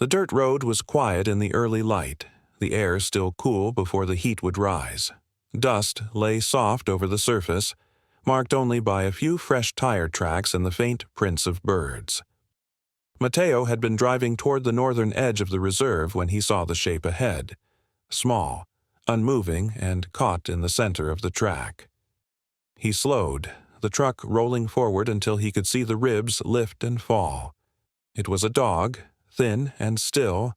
The dirt road was quiet in the early light, the air still cool before the heat would rise. Dust lay soft over the surface, marked only by a few fresh tire tracks and the faint prints of birds. Mateo had been driving toward the northern edge of the reserve when he saw the shape ahead, small, unmoving, and caught in the center of the track. He slowed, the truck rolling forward until he could see the ribs lift and fall. It was a dog, thin and still,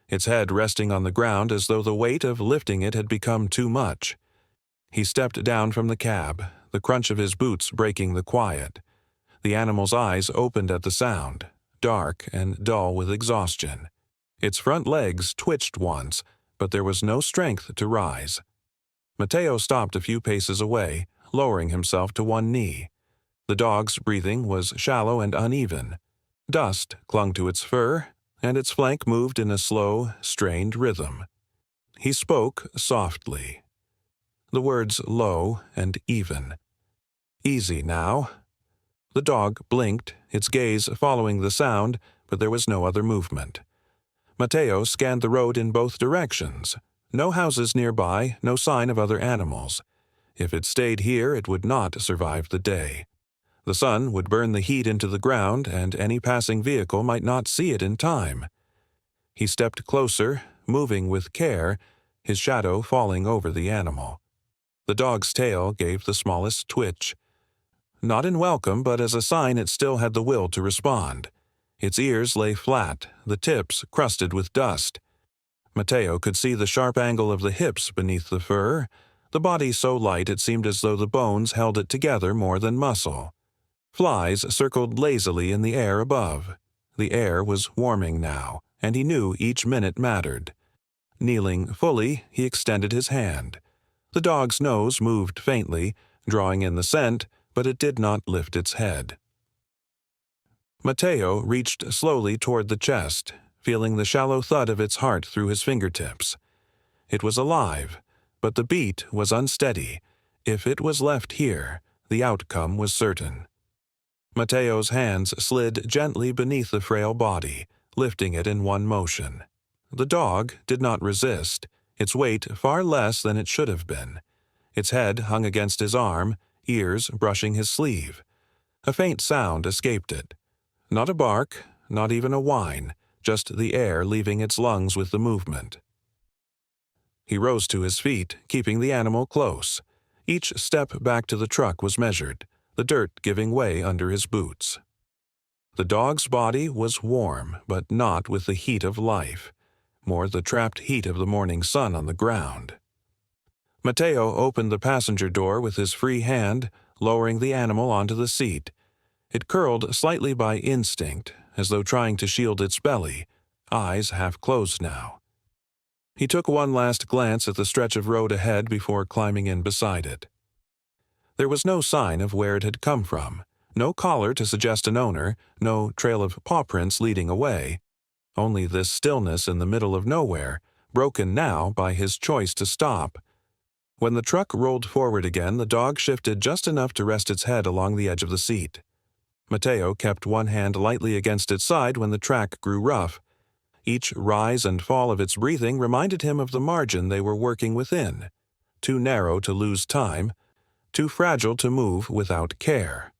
its head resting on the ground as though the weight of lifting it had become too much. He stepped down from the cab, the crunch of his boots breaking the quiet. The animal's eyes opened at the sound, dark and dull with exhaustion. Its front legs twitched once, but there was no strength to rise. Mateo stopped a few paces away, lowering himself to one knee. The dog's breathing was shallow and uneven. Dust clung to its fur, and its flank moved in a slow, strained rhythm. He spoke softly. The words low and even. Easy now. The dog blinked, its gaze following the sound, but there was no other movement. Mateo scanned the road in both directions. No houses nearby, no sign of other animals. If it stayed here, it would not survive the day. The sun would burn the heat into the ground, and any passing vehicle might not see it in time. He stepped closer, moving with care, his shadow falling over the animal. The dog's tail gave the smallest twitch. Not in welcome, but as a sign it still had the will to respond. Its ears lay flat, the tips crusted with dust. Mateo could see the sharp angle of the hips beneath the fur, the body so light it seemed as though the bones held it together more than muscle. Flies circled lazily in the air above. The air was warming now, and he knew each minute mattered. Kneeling fully, he extended his hand. The dog's nose moved faintly, drawing in the scent, but it did not lift its head. Mateo reached slowly toward the chest, feeling the shallow thud of its heart through his fingertips. It was alive, but the beat was unsteady. If it was left here, the outcome was certain. Mateo's hands slid gently beneath the frail body, lifting it in one motion. The dog did not resist, its weight far less than it should have been. Its head hung against his arm, ears brushing his sleeve. A faint sound escaped it. Not a bark, not even a whine, just the air leaving its lungs with the movement. He rose to his feet, keeping the animal close. Each step back to the truck was measured, the dirt giving way under his boots. The dog's body was warm, but not with the heat of life, more the trapped heat of the morning sun on the ground. Mateo opened the passenger door with his free hand, lowering the animal onto the seat. It curled slightly by instinct, as though trying to shield its belly, eyes half closed now. He took one last glance at the stretch of road ahead before climbing in beside it. There was no sign of where it had come from, no collar to suggest an owner, no trail of paw prints leading away. Only this stillness in the middle of nowhere, broken now by his choice to stop. When the truck rolled forward again, the dog shifted just enough to rest its head along the edge of the seat. Mateo kept one hand lightly against its side when the track grew rough. Each rise and fall of its breathing reminded him of the margin they were working within, too narrow to lose time, too fragile to move without care.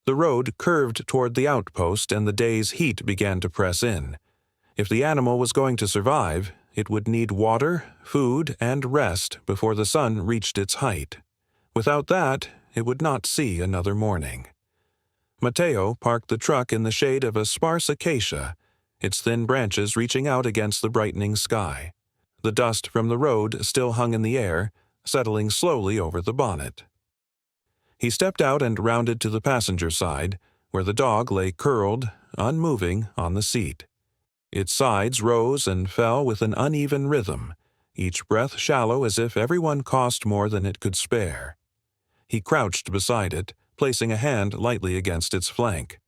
The road curved toward the outpost and the day's heat began to press in. If the animal was going to survive, it would need water, food, and rest before the sun reached its height. Without that, it would not see another morning. Mateo parked the truck in the shade of a sparse acacia, its thin branches reaching out against the brightening sky. The dust from the road still hung in the air, settling slowly over the bonnet. He stepped out and rounded to the passenger side, where the dog lay curled, unmoving, on the seat. Its sides rose and fell with an uneven rhythm, each breath shallow as if every one cost more than it could spare. He crouched beside it, placing a hand lightly against its flank.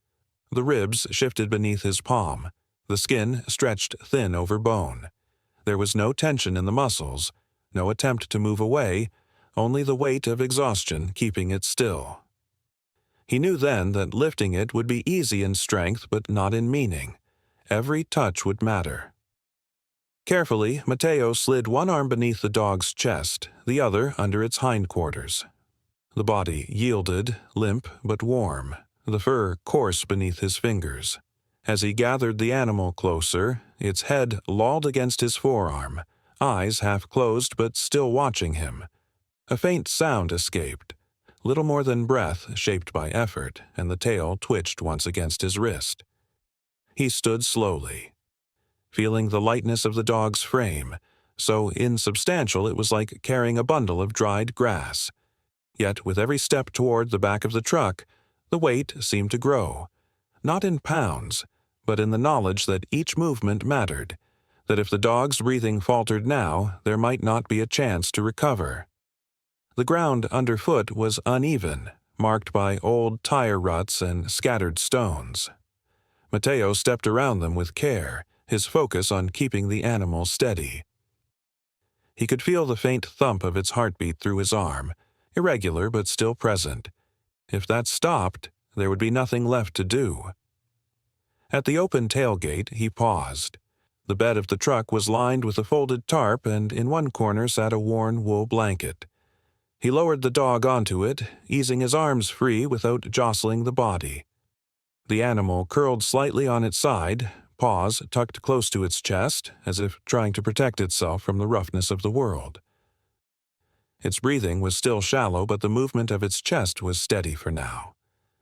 The ribs shifted beneath his palm, the skin stretched thin over bone. There was no tension in the muscles, no attempt to move away, only the weight of exhaustion keeping it still. He knew then that lifting it would be easy in strength but not in meaning. Every touch would matter. Carefully, Matteo slid one arm beneath the dog's chest, the other under its hindquarters. The body yielded, limp but warm, the fur coarse beneath his fingers. As he gathered the animal closer, its head lolled against his forearm, eyes half closed but still watching him. A faint sound escaped, little more than breath shaped by effort, and the tail twitched once against his wrist. He stood slowly, feeling the lightness of the dog's frame, so insubstantial it was like carrying a bundle of dried grass. Yet with every step toward the back of the truck, the weight seemed to grow, not in pounds, but in the knowledge that each movement mattered, that if the dog's breathing faltered now, there might not be a chance to recover. The ground underfoot was uneven, marked by old tire ruts and scattered stones. Matteo stepped around them with care, his focus on keeping the animal steady. He could feel the faint thump of its heartbeat through his arm, irregular but still present. If that stopped, there would be nothing left to do. At the open tailgate, he paused. The bed of the truck was lined with a folded tarp, and in one corner sat a worn wool blanket. He lowered the dog onto it, easing his arms free without jostling the body. The animal curled slightly on its side, paws tucked close to its chest, as if trying to protect itself from the roughness of the world. Its breathing was still shallow, but the movement of its chest was steady for now.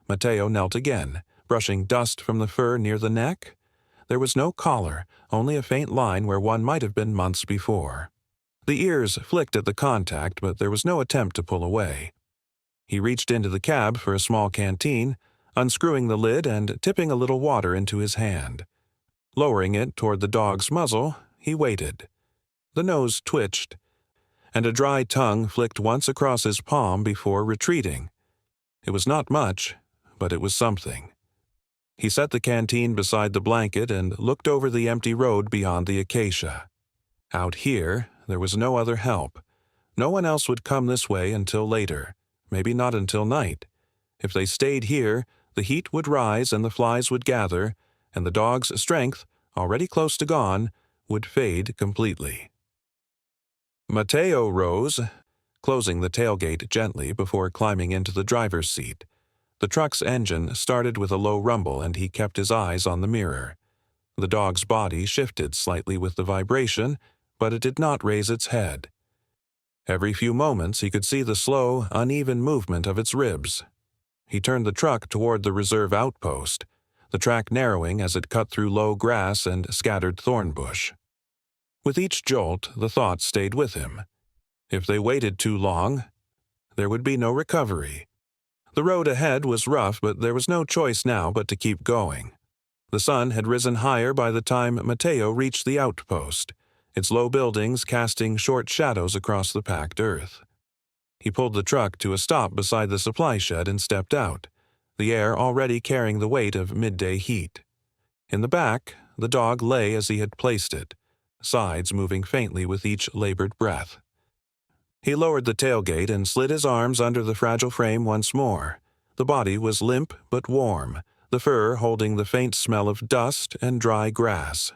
Matteo knelt again, brushing dust from the fur near the neck. There was no collar, only a faint line where one might have been months before. The ears flicked at the contact, but there was no attempt to pull away. He reached into the cab for a small canteen, unscrewing the lid and tipping a little water into his hand. Lowering it toward the dog's muzzle, he waited. The nose twitched, and a dry tongue flicked once across his palm before retreating. It was not much, but it was something. He set the canteen beside the blanket and looked over the empty road beyond the acacia. Out here, there was no other help. No one else would come this way until later, maybe not until night. If they stayed here, the heat would rise and the flies would gather, and the dog's strength, already close to gone, would fade completely. Matteo rose, closing the tailgate gently before climbing into the driver's seat. The truck's engine started with a low rumble, and he kept his eyes on the mirror. The dog's body shifted slightly with the vibration, but it did not raise its head. Every few moments he could see the slow, uneven movement of its ribs. He turned the truck toward the reserve outpost, the track narrowing as it cut through low grass and scattered thorn bush. With each jolt, the thought stayed with him. If they waited too long, there would be no recovery. The road ahead was rough, but there was no choice now but to keep going. The sun had risen higher by the time Matteo reached the outpost, its low buildings casting short shadows across the packed earth. He pulled the truck to a stop beside the supply shed and stepped out, the air already carrying the weight of midday heat. In the back, the dog lay as he had placed it, sides moving faintly with each labored breath. He lowered the tailgate and slid his arms under the fragile frame once more. The body was limp but warm, the fur holding the faint smell of dust and dry grass.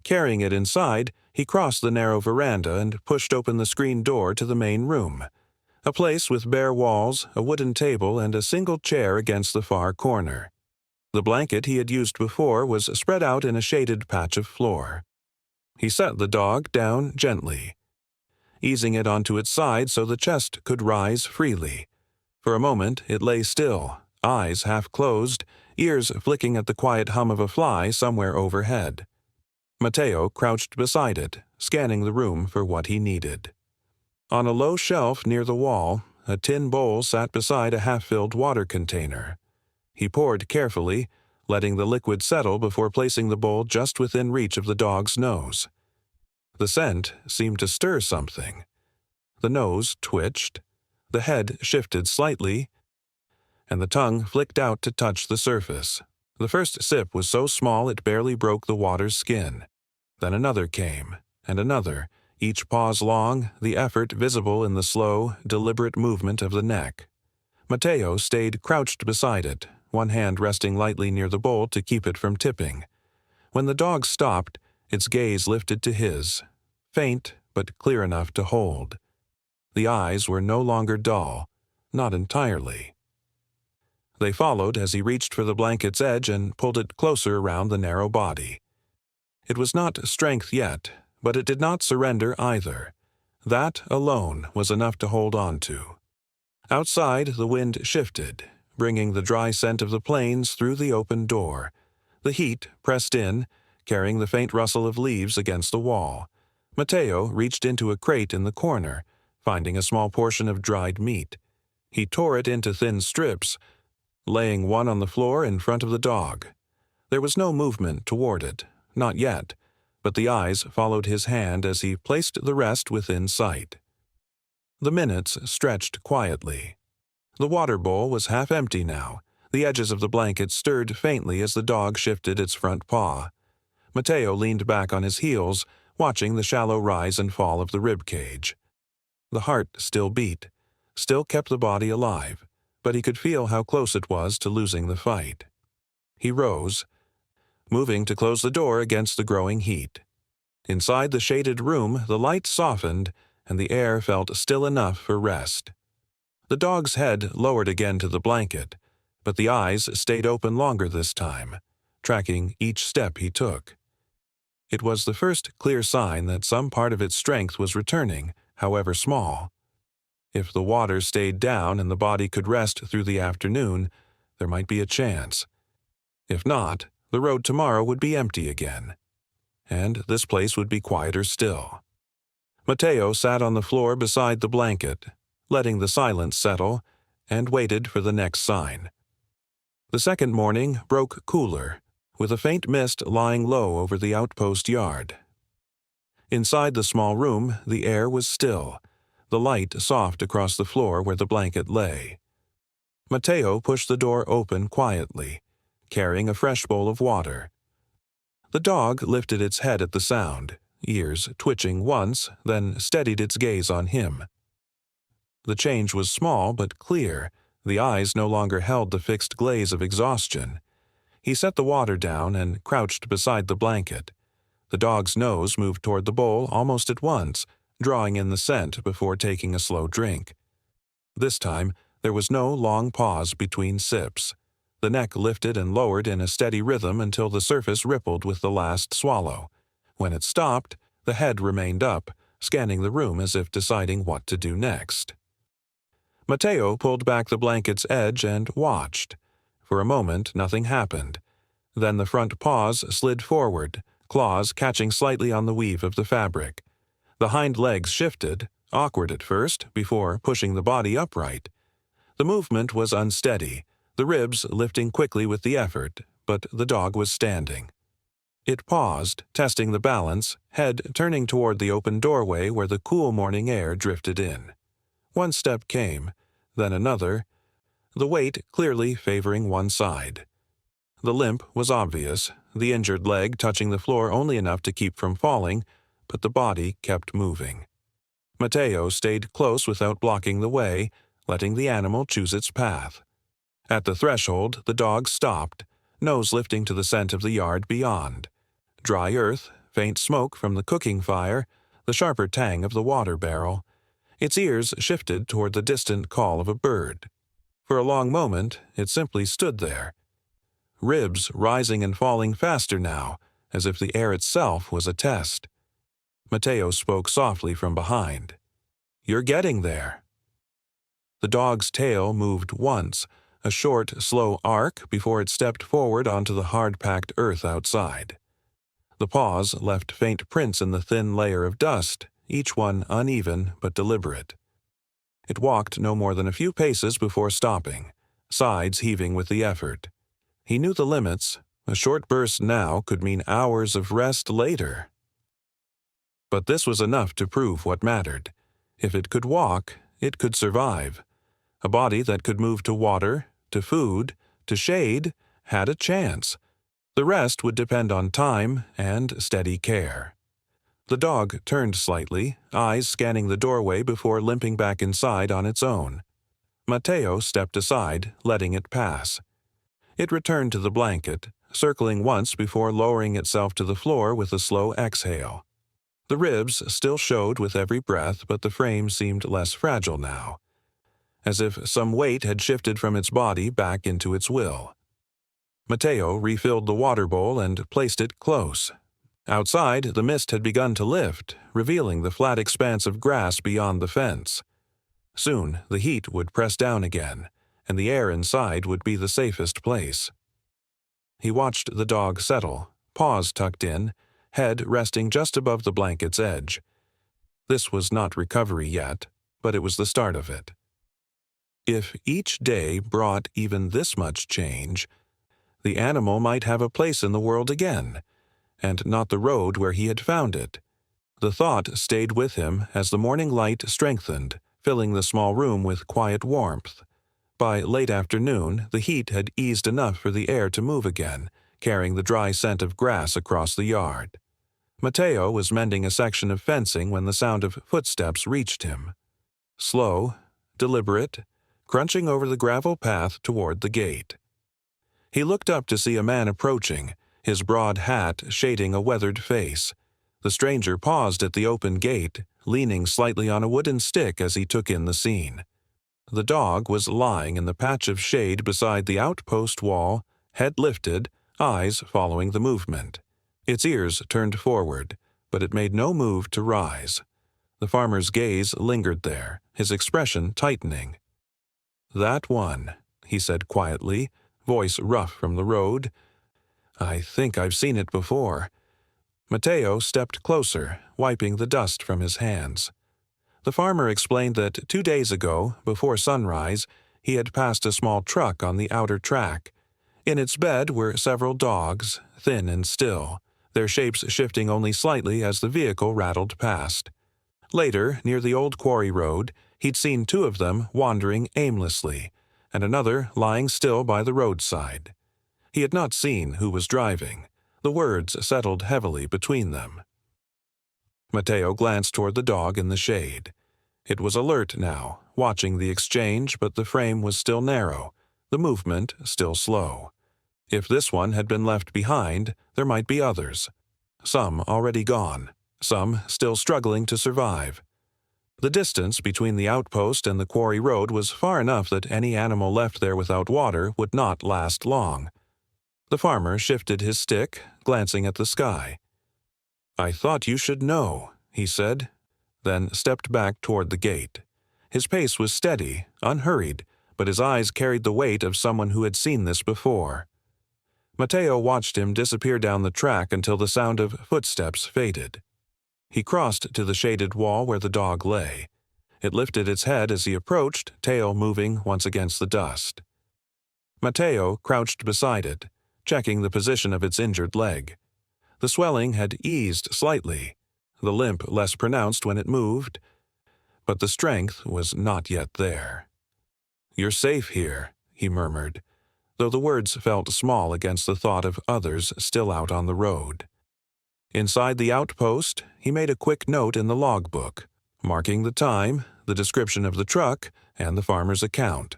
Carrying it inside, he crossed the narrow veranda and pushed open the screen door to the main room, a place with bare walls, a wooden table, and a single chair against the far corner. The blanket he had used before was spread out in a shaded patch of floor. He set the dog down gently, easing it onto its side so the chest could rise freely. For a moment it lay still, eyes half closed, ears flicking at the quiet hum of a fly somewhere overhead. Matteo crouched beside it, scanning the room for what he needed. On a low shelf near the wall, a tin bowl sat beside a half-filled water container. He poured carefully, letting the liquid settle before placing the bowl just within reach of the dog's nose. The scent seemed to stir something. The nose twitched, the head shifted slightly, and the tongue flicked out to touch the surface. The first sip was so small it barely broke the water's skin. Then another came, and another, each pause long, the effort visible in the slow, deliberate movement of the neck. Matteo stayed crouched beside it, one hand resting lightly near the bowl to keep it from tipping. When the dog stopped, its gaze lifted to his, faint but clear enough to hold. The eyes were no longer dull, not entirely. They followed as he reached for the blanket's edge and pulled it closer around the narrow body. It was not strength yet, but it did not surrender either. That alone was enough to hold on to. Outside, the wind shifted, bringing the dry scent of the plains through the open door. The heat pressed in, carrying the faint rustle of leaves against the wall. Mateo reached into a crate in the corner, finding a small portion of dried meat. He tore it into thin strips, laying one on the floor in front of the dog. There was no movement toward it, not yet, but the eyes followed his hand as he placed the rest within sight. The minutes stretched quietly. The water bowl was half empty now. The edges of the blanket stirred faintly as the dog shifted its front paw. Mateo leaned back on his heels, watching the shallow rise and fall of the rib cage. The heart still beat, still kept the body alive, but he could feel how close it was to losing the fight. He rose, moving to close the door against the growing heat. Inside the shaded room, the light softened, and the air felt still enough for rest. The dog's head lowered again to the blanket, but the eyes stayed open longer this time, tracking each step he took. It was the first clear sign that some part of its strength was returning, however small. If the water stayed down and the body could rest through the afternoon, there might be a chance. If not, the road tomorrow would be empty again, and this place would be quieter still. Mateo sat on the floor beside the blanket, letting the silence settle, and waited for the next sign. The second morning broke cooler, with a faint mist lying low over the outpost yard. Inside the small room, the air was still, the light soft across the floor where the blanket lay. Mateo pushed the door open quietly, carrying a fresh bowl of water. The dog lifted its head at the sound, ears twitching once, then steadied its gaze on him. The change was small but clear. The eyes no longer held the fixed glaze of exhaustion. He set the water down and crouched beside the blanket. The dog's nose moved toward the bowl almost at once, drawing in the scent before taking a slow drink. This time, there was no long pause between sips. The neck lifted and lowered in a steady rhythm until the surface rippled with the last swallow. When it stopped, the head remained up, scanning the room as if deciding what to do next. Mateo pulled back the blanket's edge and watched. For a moment, nothing happened. Then the front paws slid forward, claws catching slightly on the weave of the fabric. The hind legs shifted, awkward at first, before pushing the body upright. The movement was unsteady, the ribs lifting quickly with the effort, but the dog was standing. It paused, testing the balance, head turning toward the open doorway where the cool morning air drifted in. One step came, then another, the weight clearly favoring one side. The limp was obvious, the injured leg touching the floor only enough to keep from falling, but the body kept moving. Mateo stayed close without blocking the way, letting the animal choose its path. At the threshold, the dog stopped, nose lifting to the scent of the yard beyond. Dry earth, faint smoke from the cooking fire, the sharper tang of the water barrel. Its ears shifted toward the distant call of a bird. For a long moment, it simply stood there. Ribs rising and falling faster now, as if the air itself was a test. Mateo spoke softly from behind. "You're getting there." The dog's tail moved once, a short, slow arc before it stepped forward onto the hard-packed earth outside. The paws left faint prints in the thin layer of dust, each one uneven but deliberate. It walked no more than a few paces before stopping, sides heaving with the effort. He knew the limits. A short burst now could mean hours of rest later. But this was enough to prove what mattered. If it could walk, it could survive. A body that could move to water, to food, to shade, had a chance. The rest would depend on time and steady care. The dog turned slightly, eyes scanning the doorway before limping back inside on its own. Mateo stepped aside, letting it pass. It returned to the blanket, circling once before lowering itself to the floor with a slow exhale. The ribs still showed with every breath, but the frame seemed less fragile now, as if some weight had shifted from its body back into its will. Mateo refilled the water bowl and placed it close. Outside, the mist had begun to lift, revealing the flat expanse of grass beyond the fence. Soon, the heat would press down again, and the air inside would be the safest place. He watched the dog settle, paws tucked in, head resting just above the blanket's edge. This was not recovery yet, but it was the start of it. If each day brought even this much change, the animal might have a place in the world again, and not the road where he had found it. The thought stayed with him as the morning light strengthened, filling the small room with quiet warmth. By late afternoon, the heat had eased enough for the air to move again, carrying the dry scent of grass across the yard. Mateo was mending a section of fencing when the sound of footsteps reached him. Slow, deliberate, crunching over the gravel path toward the gate. He looked up to see a man approaching, his broad hat shading a weathered face. The stranger paused at the open gate, leaning slightly on a wooden stick as he took in the scene. The dog was lying in the patch of shade beside the outpost wall, head lifted, eyes following the movement. Its ears turned forward, but it made no move to rise. The farmer's gaze lingered there, his expression tightening. "That one," he said quietly, voice rough from the road. "I think I've seen it before." Mateo stepped closer, wiping the dust from his hands. The farmer explained that 2 days ago, before sunrise, he had passed a small truck on the outer track. In its bed were several dogs, thin and still, their shapes shifting only slightly as the vehicle rattled past. Later, near the old quarry road, he'd seen 2 of them wandering aimlessly, and another lying still by the roadside. He had not seen who was driving. The words settled heavily between them. Mateo glanced toward the dog in the shade. It was alert now, watching the exchange, but the frame was still narrow, the movement still slow. If this one had been left behind, there might be others. Some already gone, some still struggling to survive. The distance between the outpost and the quarry road was far enough that any animal left there without water would not last long. The farmer shifted his stick, glancing at the sky. "I thought you should know," he said, then stepped back toward the gate. His pace was steady, unhurried, but his eyes carried the weight of someone who had seen this before. Mateo watched him disappear down the track until the sound of footsteps faded. He crossed to the shaded wall where the dog lay. It lifted its head as he approached, tail moving once against the dust. Mateo crouched beside it, checking the position of its injured leg. The swelling had eased slightly, the limp less pronounced when it moved, but the strength was not yet there. "You're safe here," he murmured, though the words felt small against the thought of others still out on the road. Inside the outpost, he made a quick note in the logbook, marking the time, the description of the truck, and the farmer's account.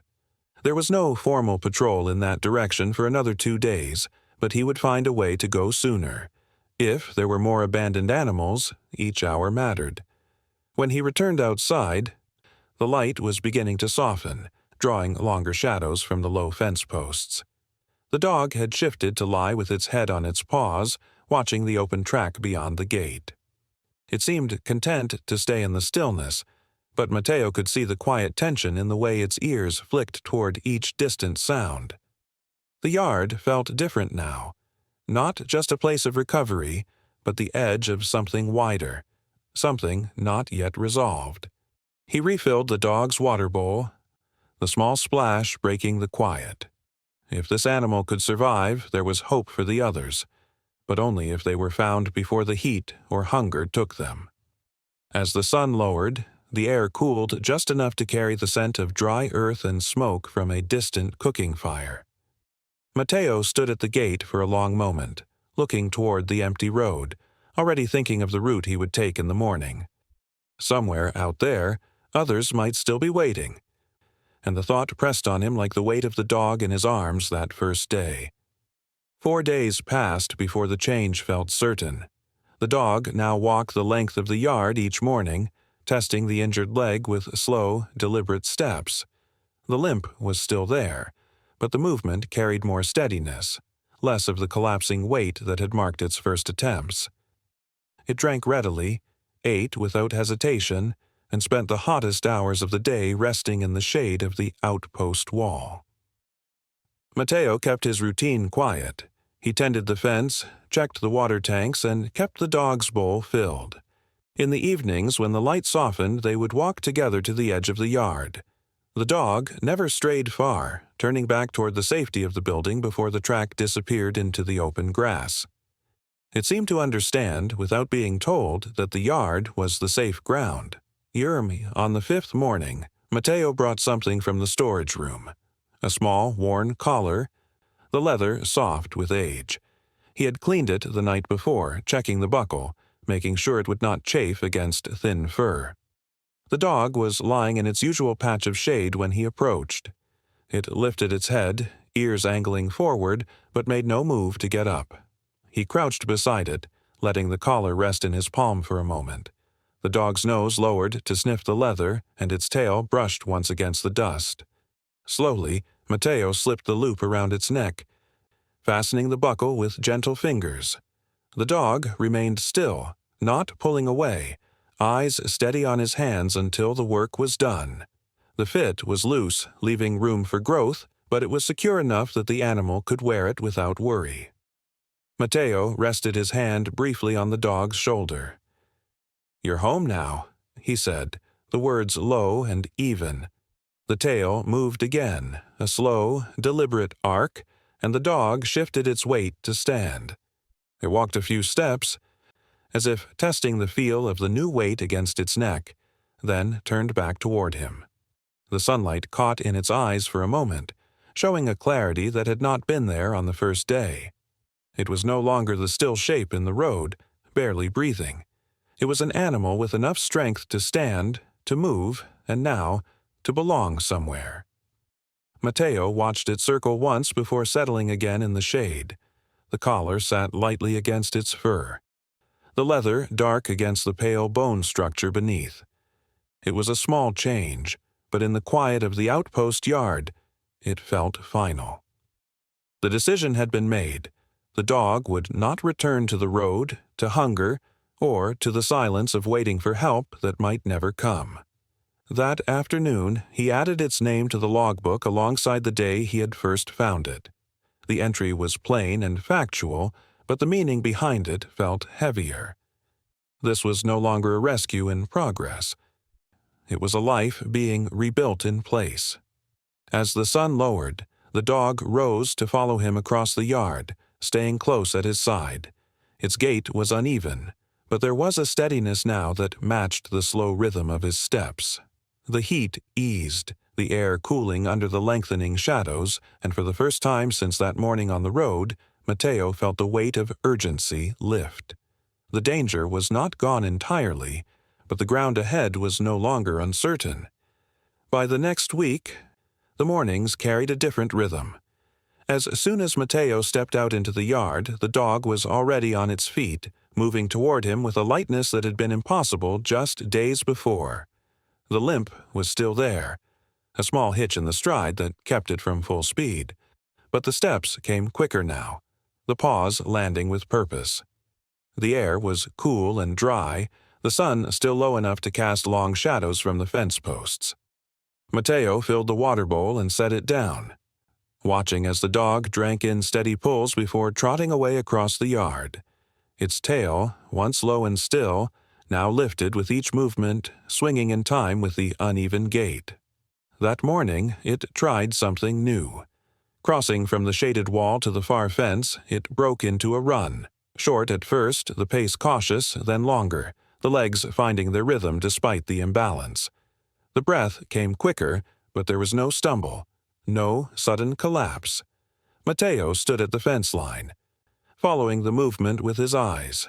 There was no formal patrol in that direction for another 2 days, but he would find a way to go sooner. If there were more abandoned animals, each hour mattered. When he returned outside, the light was beginning to soften, drawing longer shadows from the low fence posts. The dog had shifted to lie with its head on its paws, watching the open track beyond the gate. It seemed content to stay in the stillness, but Mateo could see the quiet tension in the way its ears flicked toward each distant sound. The yard felt different now. Not just a place of recovery, but the edge of something wider, something not yet resolved. He refilled the dog's water bowl, the small splash breaking the quiet. If this animal could survive, there was hope for the others, but only if they were found before the heat or hunger took them. As the sun lowered, the air cooled just enough to carry the scent of dry earth and smoke from a distant cooking fire. Mateo stood at the gate for a long moment, looking toward the empty road, already thinking of the route he would take in the morning. Somewhere out there, others might still be waiting, and the thought pressed on him like the weight of the dog in his arms that first day. 4 days passed before the change felt certain. The dog now walked the length of the yard each morning, testing the injured leg with slow, deliberate steps. The limp was still there, but the movement carried more steadiness, less of the collapsing weight that had marked its first attempts. It drank readily, ate without hesitation, and spent the hottest hours of the day resting in the shade of the outpost wall. Mateo kept his routine quiet. He tended the fence, checked the water tanks, and kept the dog's bowl filled. In the evenings, when the light softened, they would walk together to the edge of the yard. The dog never strayed far, turning back toward the safety of the building before the track disappeared into the open grass. It seemed to understand, without being told, that the yard was the safe ground. On the 5th morning, Mateo brought something from the storage room. A small, worn collar, the leather soft with age. He had cleaned it the night before, checking the buckle, making sure it would not chafe against thin fur. The dog was lying in its usual patch of shade when he approached. It lifted its head, ears angling forward, but made no move to get up. He crouched beside it, letting the collar rest in his palm for a moment. The dog's nose lowered to sniff the leather, and its tail brushed once against the dust. Slowly, Mateo slipped the loop around its neck, fastening the buckle with gentle fingers. The dog remained still, not pulling away, eyes steady on his hands until the work was done. The fit was loose, leaving room for growth, but it was secure enough that the animal could wear it without worry. Mateo rested his hand briefly on the dog's shoulder. "You're home now," he said, the words low and even. The tail moved again, a slow, deliberate arc, and the dog shifted its weight to stand. It walked a few steps, as if testing the feel of the new weight against its neck, then turned back toward him. The sunlight caught in its eyes for a moment, showing a clarity that had not been there on the first day. It was no longer the still shape in the road, barely breathing. It was an animal with enough strength to stand, to move, and now to belong somewhere. Mateo watched it circle once before settling again in the shade. The collar sat lightly against its fur, the leather dark against the pale bone structure beneath. It was a small change, but in the quiet of the outpost yard, it felt final. The decision had been made. The dog would not return to the road, to hunger, or to the silence of waiting for help that might never come. That afternoon, he added its name to the logbook alongside the day he had first found it. The entry was plain and factual, but the meaning behind it felt heavier. This was no longer a rescue in progress. It was a life being rebuilt in place. As the sun lowered, the dog rose to follow him across the yard, staying close at his side. Its gait was uneven, but there was a steadiness now that matched the slow rhythm of his steps. The heat eased, the air cooling under the lengthening shadows, and for the first time since that morning on the road, Mateo felt the weight of urgency lift. The danger was not gone entirely, but the ground ahead was no longer uncertain. By the next week, the mornings carried a different rhythm. As soon as Mateo stepped out into the yard, the dog was already on its feet, moving toward him with a lightness that had been impossible just days before. The limp was still there, a small hitch in the stride that kept it from full speed, but the steps came quicker now, the paws landing with purpose. The air was cool and dry, the sun still low enough to cast long shadows from the fence posts. Mateo filled the water bowl and set it down, watching as the dog drank in steady pulls before trotting away across the yard. Its tail, once low and still, now lifted with each movement, swinging in time with the uneven gait. That morning, it tried something new. Crossing from the shaded wall to the far fence, it broke into a run. Short at first, the pace cautious, then longer, the legs finding their rhythm despite the imbalance. The breath came quicker, but there was no stumble, no sudden collapse. Mateo stood at the fence line, following the movement with his eyes.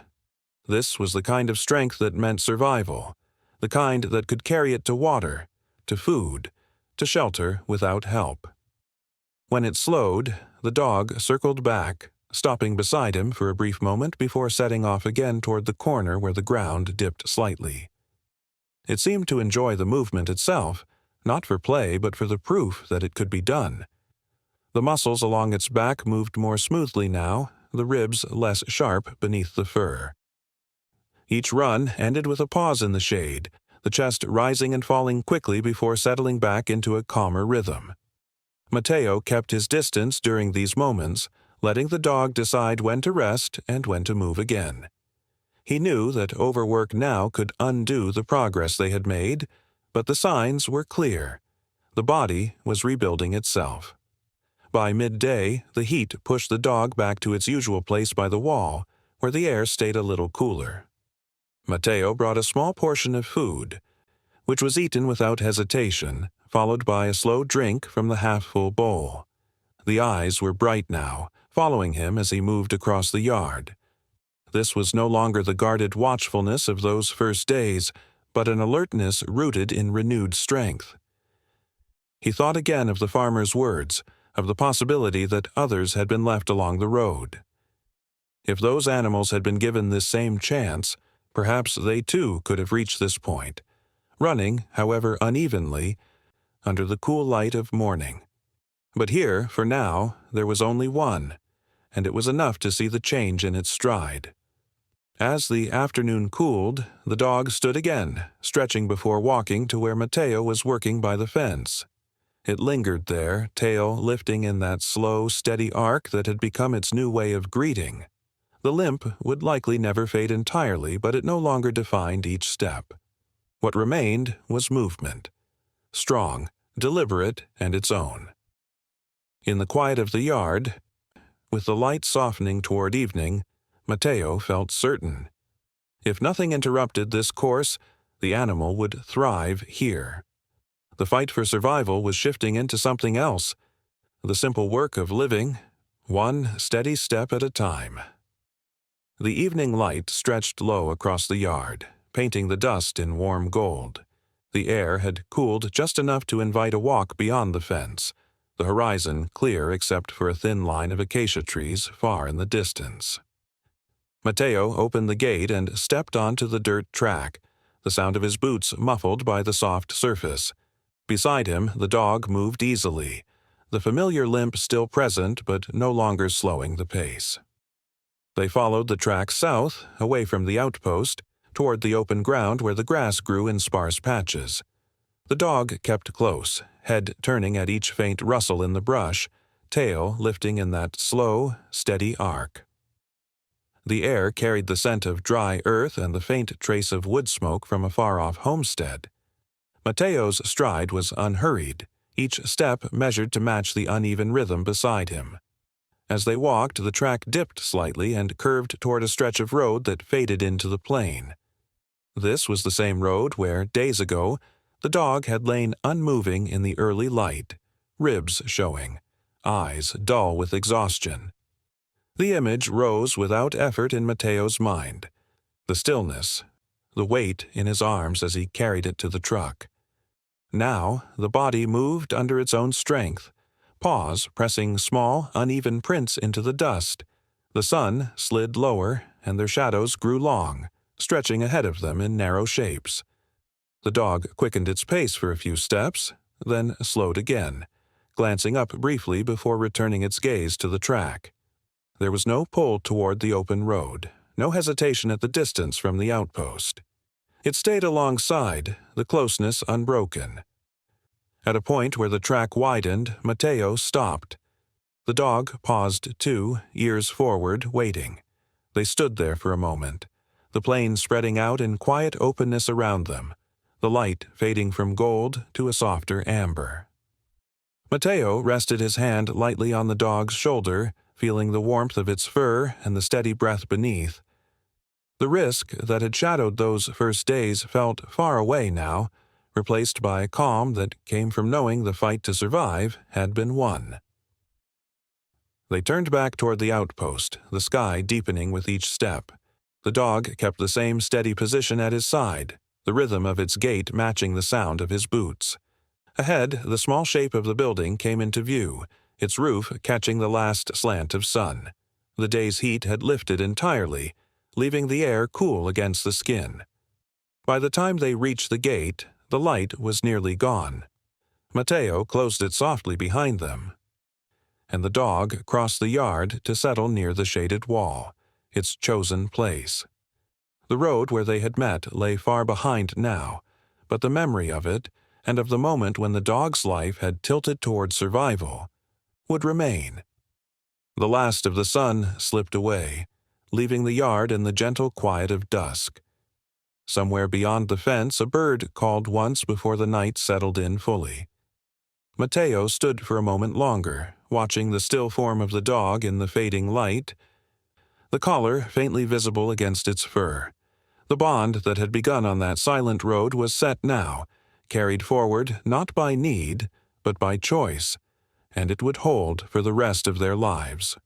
This was the kind of strength that meant survival, the kind that could carry it to water, to food, to shelter without help. When it slowed, the dog circled back, stopping beside him for a brief moment before setting off again toward the corner where the ground dipped slightly. It seemed to enjoy the movement itself, not for play but for the proof that it could be done. The muscles along its back moved more smoothly now, the ribs less sharp beneath the fur. Each run ended with a pause in the shade, the chest rising and falling quickly before settling back into a calmer rhythm. Mateo kept his distance during these moments, letting the dog decide when to rest and when to move again. He knew that overwork now could undo the progress they had made, but the signs were clear. The body was rebuilding itself. By midday, the heat pushed the dog back to its usual place by the wall, where the air stayed a little cooler. Mateo brought a small portion of food, which was eaten without hesitation, followed by a slow drink from the half-full bowl. The eyes were bright now, following him as he moved across the yard. This was no longer the guarded watchfulness of those first days, but an alertness rooted in renewed strength. He thought again of the farmer's words, of the possibility that others had been left along the road. If those animals had been given this same chance, perhaps they too could have reached this point, running, however unevenly, under the cool light of morning. But here, for now, there was only one, and it was enough to see the change in its stride. As the afternoon cooled, the dog stood again, stretching before walking to where Mateo was working by the fence. It lingered there, tail lifting in that slow, steady arc that had become its new way of greeting. The limp would likely never fade entirely, but it no longer defined each step. What remained was movement, strong, deliberate, and its own. In the quiet of the yard, with the light softening toward evening, Mateo felt certain. If nothing interrupted this course, the animal would thrive here. The fight for survival was shifting into something else, the simple work of living, one steady step at a time. The evening light stretched low across the yard, painting the dust in warm gold. The air had cooled just enough to invite a walk beyond the fence, the horizon clear except for a thin line of acacia trees far in the distance. Mateo opened the gate and stepped onto the dirt track, the sound of his boots muffled by the soft surface. Beside him, the dog moved easily, the familiar limp still present but no longer slowing the pace. They followed the track south, away from the outpost, toward the open ground where the grass grew in sparse patches. The dog kept close, head turning at each faint rustle in the brush, tail lifting in that slow, steady arc. The air carried the scent of dry earth and the faint trace of wood smoke from a far-off homestead. Mateo's stride was unhurried, each step measured to match the uneven rhythm beside him. As they walked, the track dipped slightly and curved toward a stretch of road that faded into the plain. This was the same road where, days ago, the dog had lain unmoving in the early light, ribs showing, eyes dull with exhaustion. The image rose without effort in Mateo's mind. The stillness, the weight in his arms as he carried it to the truck. Now, the body moved under its own strength, paws pressing small, uneven prints into the dust. The sun slid lower, and their shadows grew long, stretching ahead of them in narrow shapes. The dog quickened its pace for a few steps, then slowed again, glancing up briefly before returning its gaze to the track. There was no pull toward the open road, no hesitation at the distance from the outpost. It stayed alongside, the closeness unbroken. At a point where the track widened, Mateo stopped. The dog paused too, ears forward, waiting. They stood there for a moment, the plain spreading out in quiet openness around them, the light fading from gold to a softer amber. Mateo rested his hand lightly on the dog's shoulder, feeling the warmth of its fur and the steady breath beneath. The risk that had shadowed those first days felt far away now, replaced by a calm that came from knowing the fight to survive had been won. They turned back toward the outpost, the sky deepening with each step. The dog kept the same steady position at his side, the rhythm of its gait matching the sound of his boots. Ahead, the small shape of the building came into view, its roof catching the last slant of sun. The day's heat had lifted entirely, leaving the air cool against the skin. By the time they reached the gate, the light was nearly gone. Matteo closed it softly behind them, and the dog crossed the yard to settle near the shaded wall, its chosen place. The road where they had met lay far behind now, but the memory of it, and of the moment when the dog's life had tilted toward survival, would remain. The last of the sun slipped away, leaving the yard in the gentle quiet of dusk. Somewhere beyond the fence a bird called once before the night settled in fully. Matteo stood for a moment longer, watching the still form of the dog in the fading light, the collar faintly visible against its fur. The bond that had begun on that silent road was set now, carried forward not by need, but by choice, and it would hold for the rest of their lives.